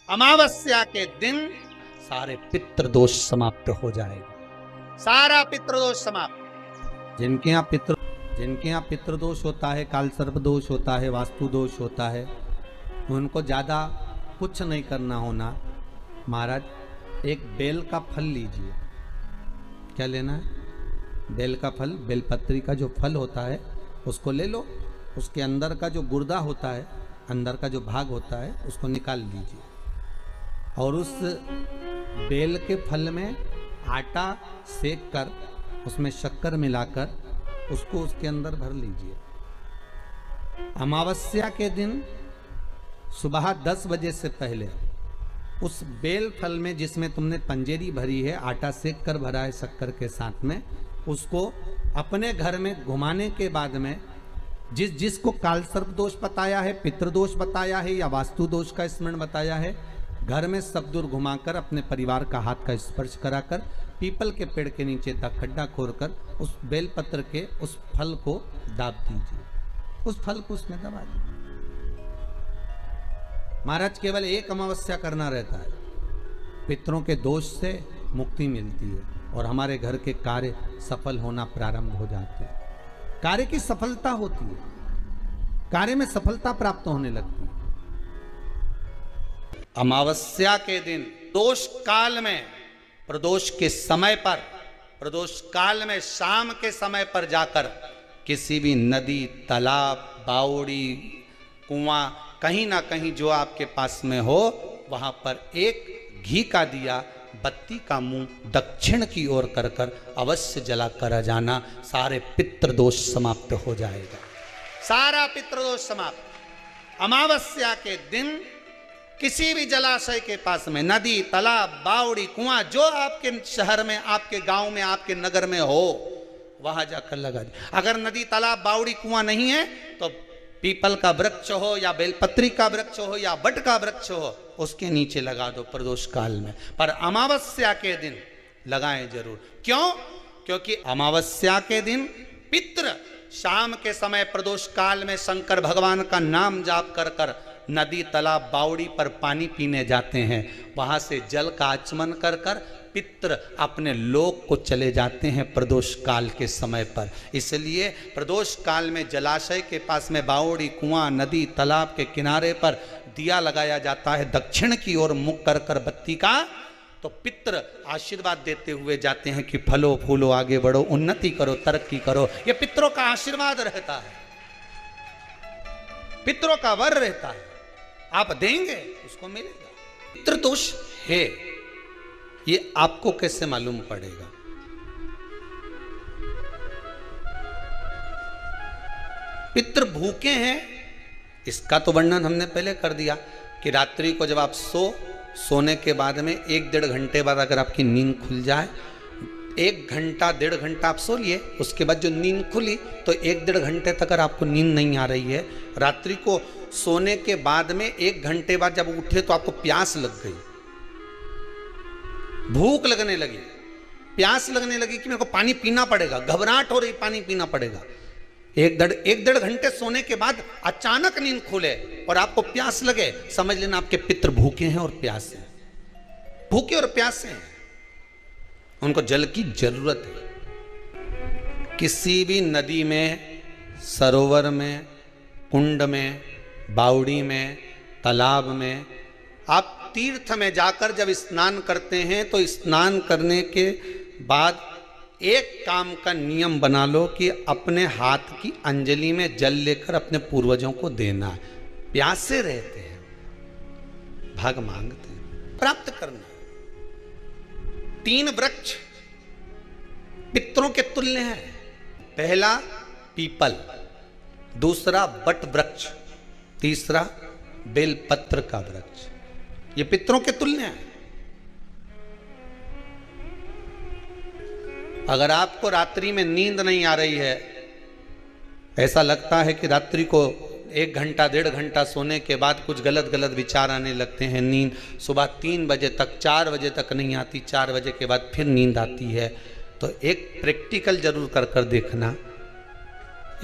अमावस्या के दिन सारे पितृदोष समाप्त हो जाएगा, सारा पितृदोष समाप्त। जिनके यहाँ पितृदोष होता है, काल सर्प दोष होता है, वास्तु दोष होता है, उनको ज़्यादा कुछ नहीं करना होना। महाराज एक बेल का फल लीजिए। क्या लेना है? बेल का फल, बेलपत्री का जो फल होता है उसको ले लो। उसके अंदर का जो गुर्दा होता है, अंदर का जो भाग होता है, उसको निकाल लीजिए और उस बेल के फल में आटा सेक कर उसमें शक्कर मिलाकर उसको उसके अंदर भर लीजिए। अमावस्या के दिन सुबह 10 बजे से पहले उस बेल फल में जिसमें तुमने पंजेरी भरी है, आटा सेक कर भरा है शक्कर के साथ में, उसको अपने घर में घुमाने के बाद में जिसको काल सर्प दोष बताया है, पितृदोष बताया है या वास्तु दोष का स्मरण बताया है, घर में सब दूर घुमाकर अपने परिवार का हाथ का स्पर्श कराकर पीपल के पेड़ के नीचे तक खड्डा खोदकर उस बेलपत्र के उस फल को दाब दीजिए। उस फल को उसमें दबा दीजिए। महाराज केवल एक अमावस्या करना रहता है, पितरों के दोष से मुक्ति मिलती है और हमारे घर के कार्य सफल होना प्रारंभ हो जाते हैं। कार्य की सफलता होती है, कार्य में सफलता प्राप्त होने लगती है। अमावस्या के दिन दोष काल में, प्रदोष के समय पर, प्रदोष काल में शाम के समय पर जाकर किसी भी नदी, तालाब, बावड़ी, कुआं, कहीं ना कहीं जो आपके पास में हो, वहां पर एक घी का दिया, बत्ती का मुंह दक्षिण की ओर कर कर अवश्य जला कर जाना। सारे पितृदोष समाप्त हो जाएगा, सारा पितृदोष समाप्त। अमावस्या के दिन किसी भी जलाशय के पास में, नदी, तालाब, बावड़ी, कुआं, जो आपके शहर में, आपके गांव में, आपके नगर में हो, वहां जाकर लगा दे। अगर नदी, तालाब, बावड़ी, कुआं नहीं है तो पीपल का वृक्ष हो या बेलपत्री का वृक्ष हो या बट का वृक्ष हो, उसके नीचे लगा दो प्रदोष काल में। पर अमावस्या के दिन लगाएं जरूर। क्यों? क्योंकि अमावस्या के दिन पितृ शाम के समय प्रदोष काल में शंकर भगवान का नाम जाप कर कर नदी, तालाब, बावड़ी पर पानी पीने जाते हैं। वहां से जल का आचमन कर कर पितृ अपने लोक को चले जाते हैं प्रदोष काल के समय पर। इसलिए प्रदोष काल में जलाशय के पास में, बावड़ी, कुआं, नदी, तालाब के किनारे पर दिया लगाया जाता है दक्षिण की ओर मुख कर कर बत्ती का। तो पितृ आशीर्वाद देते हुए जाते हैं कि फलो फूलो, आगे बढ़ो, उन्नति करो, तरक्की करो। ये पितरों का आशीर्वाद रहता है, पितरों का वर रहता है। आप देंगे उसको मिलेगा। पितृदोष है, ये आपको कैसे मालूम पड़ेगा? पितृ भूखे हैं, इसका तो वर्णन हमने पहले कर दिया कि रात्रि को जब आप सोने के बाद में 1-1.5 घंटे बाद अगर आपकी नींद खुल जाए, 1 घंटा 1.5 घंटा आप सो लिए, उसके बाद जो नींद खुली तो 1-1.5 घंटे तक अगर आपको नींद नहीं आ रही है, रात्रि को सोने के बाद में 1 घंटे बाद जब उठे तो आपको प्यास लग गई, भूख लगने लगी, प्यास लगने लगी कि मेरे को पानी पीना पड़ेगा, घबराहट हो रही, पानी पीना पड़ेगा। 1-1.5 घंटे सोने के बाद अचानक नींद खुले और आपको प्यास लगे, समझ लेना आपके पितृ भूखे हैं और प्यासे हैं, भूखे और प्यासे हैं, उनको जल की जरूरत है। किसी भी नदी में, सरोवर में, कुंड में, बावड़ी में, तालाब में, आप तीर्थ में जाकर जब स्नान करते हैं तो स्नान करने के बाद एक काम का नियम बना लो कि अपने हाथ की अंजलि में जल लेकर अपने पूर्वजों को देना है। प्यासे रहते हैं, भाग मांगते हैं, प्राप्त करना। 3 वृक्ष पितरों के तुल्य हैं। पहला पीपल, दूसरा बट वृक्ष, तीसरा बेलपत्र का वृक्ष। ये पितरों के तुल्य हैं। अगर आपको रात्रि में नींद नहीं आ रही है, ऐसा लगता है कि रात्रि को 1 घंटा 1.5 घंटा सोने के बाद कुछ गलत गलत विचार आने लगते हैं, नींद सुबह 3 बजे तक, 4 बजे तक नहीं आती, 4 बजे के बाद फिर नींद आती है, तो एक प्रैक्टिकल जरूर कर कर देखना।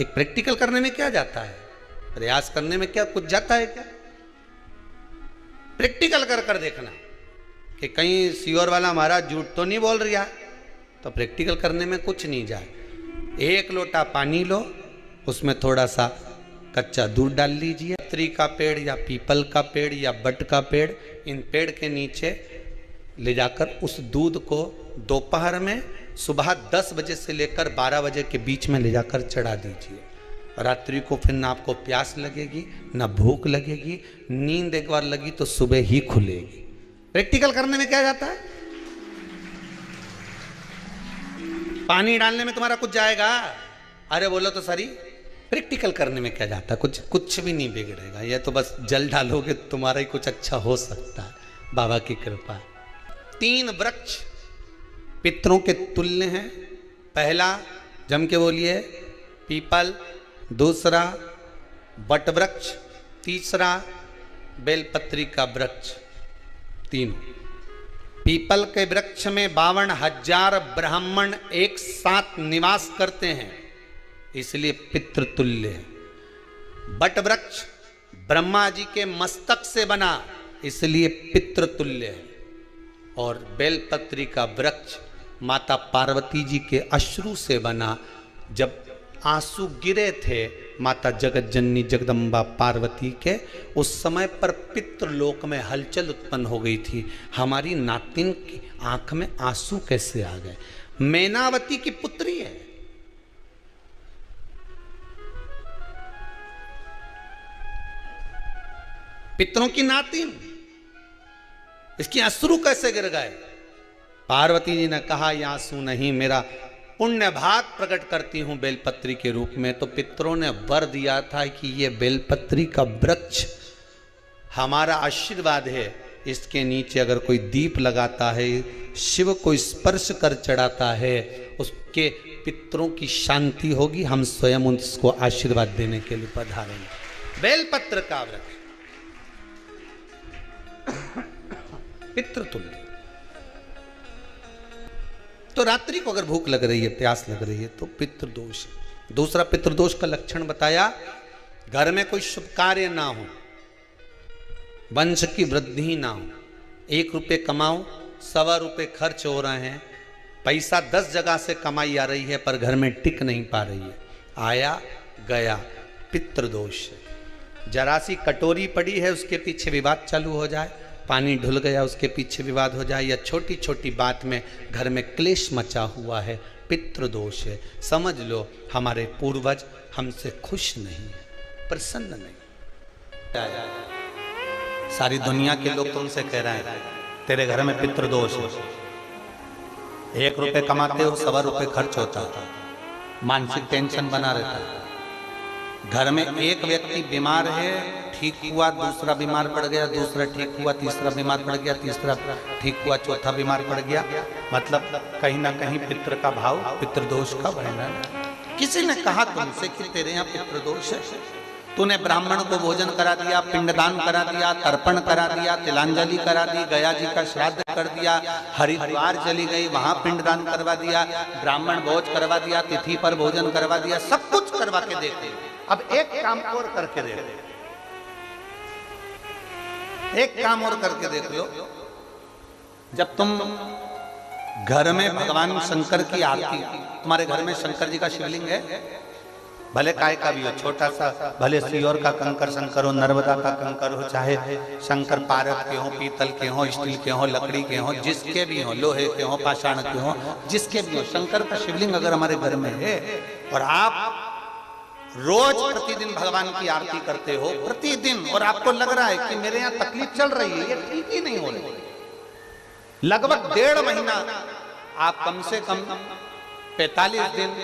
एक प्रैक्टिकल करने में क्या जाता है, प्रयास करने में क्या कुछ जाता है क्या? प्रैक्टिकल कर कर देखना कि कहीं सियोर वाला महाराज झूठ तो नहीं बोल रहा, तो प्रैक्टिकल करने में कुछ नहीं जाए। 1 लोटा पानी लो, उसमें थोड़ा सा कच्चा दूध डाल लीजिए। पत्री का पेड़ या पीपल का पेड़ या बट का पेड़, इन पेड़ के नीचे ले जाकर उस दूध को दोपहर में सुबह 10 बजे से लेकर 12 बजे के बीच में ले जाकर चढ़ा दीजिए। रात्रि को फिर ना आपको प्यास लगेगी ना भूख लगेगी, नींद एक बार लगी तो सुबह ही खुलेगी। प्रैक्टिकल करने में क्या जाता है? पानी डालने में तुम्हारा कुछ जाएगा? अरे बोलो तो सरी, प्रैक्टिकल करने में क्या जाता है? कुछ भी नहीं बिगड़ेगा। ये तो बस जल डालोगे तुम्हारा ही कुछ अच्छा हो सकता है, बाबा की कृपा। 3 वृक्ष पितरों के तुल्य हैं। पहला जम के बोलिए पीपल, दूसरा बट वृक्ष, तीसरा बेलपत्री का वृक्ष। 3 पीपल के वृक्ष में 52,000 ब्राह्मण एक साथ निवास करते हैं, इसलिए पितृतुल्य है। बट वृक्ष ब्रह्मा जी के मस्तक से बना, इसलिए पितृतुल्य है। और बेलपत्री का वृक्ष माता पार्वती जी के अश्रु से बना। जब आंसू गिरे थे माता जगत जननी जगदम्बा पार्वती के, उस समय पर पितृलोक में हलचल उत्पन्न हो गई थी। हमारी नातिन की आंख में आंसू कैसे आ गए? मैनावती की पुत्री है। पितरों की नातिन, इसकी अश्रु कैसे गिर गए? पार्वती जी ने कहा ये आंसू नहीं, मेरा पुण्य भाग प्रकट करती हूं बेलपत्री के रूप में। तो पितरों ने वर दिया था कि ये बेलपत्री का वृक्ष हमारा आशीर्वाद है, इसके नीचे अगर कोई दीप लगाता है, शिव को स्पर्श कर चढ़ाता है, उसके पितरों की शांति होगी। हम स्वयं उसको आशीर्वाद देने के लिए पधारेंगे। बेलपत्र का वृक्ष पितृतुल्य। तो रात्रि को अगर भूख लग रही है, प्यास लग रही है, तो पितृदोष है। दूसरा पितृदोष का लक्षण बताया, घर में कोई शुभ कार्य ना हो, वंश की वृद्धि ना हो। 1 रुपये कमाओ, 1.25 रुपये खर्च हो रहे हैं, पैसा 10 जगह से कमाई आ रही है पर घर में टिक नहीं पा रही है, आया गया, पितृदोष है। जरा सी कटोरी पड़ी है, उसके पीछे विवाद चालू हो जाए, पानी ढुल गया उसके पीछे विवाद हो जाए, या छोटी छोटी बात में घर में क्लेश मचा हुआ है, पितृदोष है। समझ लो हमारे पूर्वज हमसे खुश नहीं, प्रसन्न नहीं। सारी दुनिया के लोग तुमसे कह रहे हैं तेरे घर में पितृदोष है। 1 रुपये कमाते हो, 1.25 रुपये खर्च होता है, मानसिक टेंशन बना रहता है। घर में एक व्यक्ति बीमार है, ठीक हुआ, दूसरा बीमार पड़ गया, दूसरा ठीक हुआ, तीसरा बीमार पड़ गया, तीसरा ठीक हुआ, चौथा बीमार पड़ गया। मतलब कहीं ना कहीं पितृ का भाव, पितृदोष का वर्णन। किसी ने कहा तुमसे कि तेरे यहाँ पितृदोष है, तूने ब्राह्मण को भोजन करा दिया, पिंडदान करा दिया, तर्पण करा दिया, तिलांजलि करा दी, गया जी का श्राद्ध कर दिया, हरिद्वार चली गई, वहां पिंडदान करवा दिया, ब्राह्मण भोज करवा दिया, तिथि पर भोजन करवा दिया, सब कुछ करवा के देते। अब एक काम और करके देख लो, एक काम और करके देख लो। जब तुम घर में भगवान शंकर की आरती, तुम्हारे घर में शंकर जी का शिवलिंग है, भले काय का भी हो, छोटा सा, भले सियोर का कंकर शंकर हो, नर्मदा का कंकर हो, चाहे शंकर पारक के हो, पीतल के हो, स्टील के हो, लकड़ी के हो, जिसके भी हो, लोहे के हो, पाषाण के हो, जिसके भी हो, शंकर का शिवलिंग अगर हमारे घर में है और आप रोज प्रतिदिन भगवान की आरती करते हो, प्रतिदिन, और आपको लग रहा है कि मेरे यहाँ तकलीफ चल रही है, ये ठीक ही नहीं हो रही, लगभग 1.5 महीना आप कम से कम 45 दिन,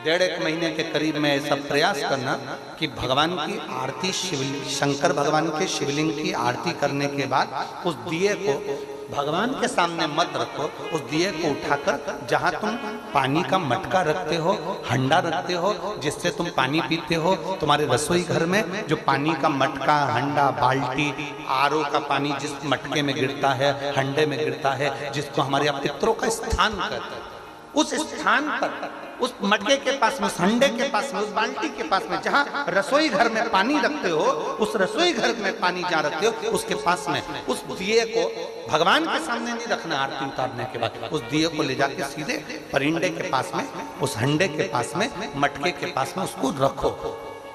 1.5 महीने के करीब में ऐसा प्रयास करना कि भगवान की आरती, शंकर भगवान के शिवलिंग की आरती करने के बाद उस दिए को भगवान के सामने मत रखो, उस दिए को उठाकर जहां तुम पानी का मटका रखते हो, हंडा रखते हो, जिससे तुम पानी पीते हो, तुम्हारे रसोई घर में जो पानी का मटका, हंडा, बाल्टी, आरओ का पानी जिस मटके में गिरता है, हंडे में गिरता है, जिसको हमारे यहाँ पितरों का स्थान कहते हैं, उस स्थान पर, उस मटके के पास में, उस हंडे के पास में, उस बाल्टी के पास में, जहां रसोई घर में पानी रखते हो, उस रसोई घर में पानी जहां रखते हो, उसके पास में उस दिए को भगवान के सामने नहीं रखना। आरती उतारने के बाद उस दिए को ले जाके सीधे परिंडे के पास में, उस हंडे के पास में, मटके के पास में उसको रखो।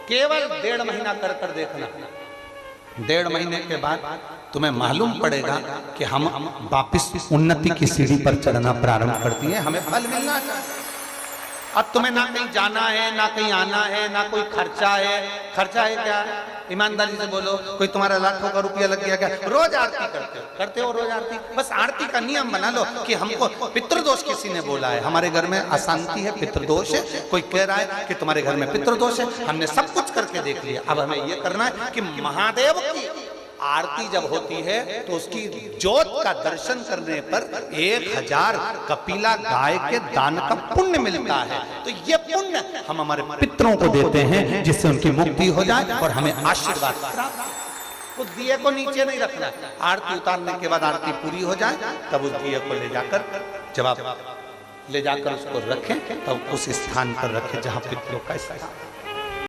केवल 1.5 महीना कर कर देखना। 1.5 महीने के बाद तुम्हें मालूम पड़ेगा कि हम वापिस उन्नति की सीढ़ी पर चढ़ना प्रारंभ कर दिए, हमें फल मिलना चाहिए। अब तुम्हें ना कहीं जाना है, ना कहीं आना है, ना कोई खर्चा है। खर्चा है क्या? ईमानदारी से बोलो, कोई तुम्हारा लाखों का रुपया लग गया क्या? रोज आरती करते हो रोज आरती। बस आरती का नियम बना लो कि हमको पितृदोष किसी ने बोला है, हमारे घर में अशांति है, पितृदोष है, कोई कह रहा है कि तुम्हारे घर में पितृदोष है। हमने सब कुछ करके देख लिया, अब हमें ये करना है कि महादेव की आरती जब होती है तो उसकी ज्योत का दर्शन करने पर 1000 कपिला गाय के दान का पुण्य मिलता है। तो ये पुण्य हम हमारे पितरों को देते हैं, जिससे उनकी मुक्ति हो जाए और हमें आशीर्वाद प्राप्त। उस दिए को नीचे नहीं रखना। आरती उतारने के बाद आरती पूरी हो जाए तब उस दिए को ले जाकर, जब आप ले जाकर उसको रखें तब उस स्थान पर रखें जहां पितरों का स्थान।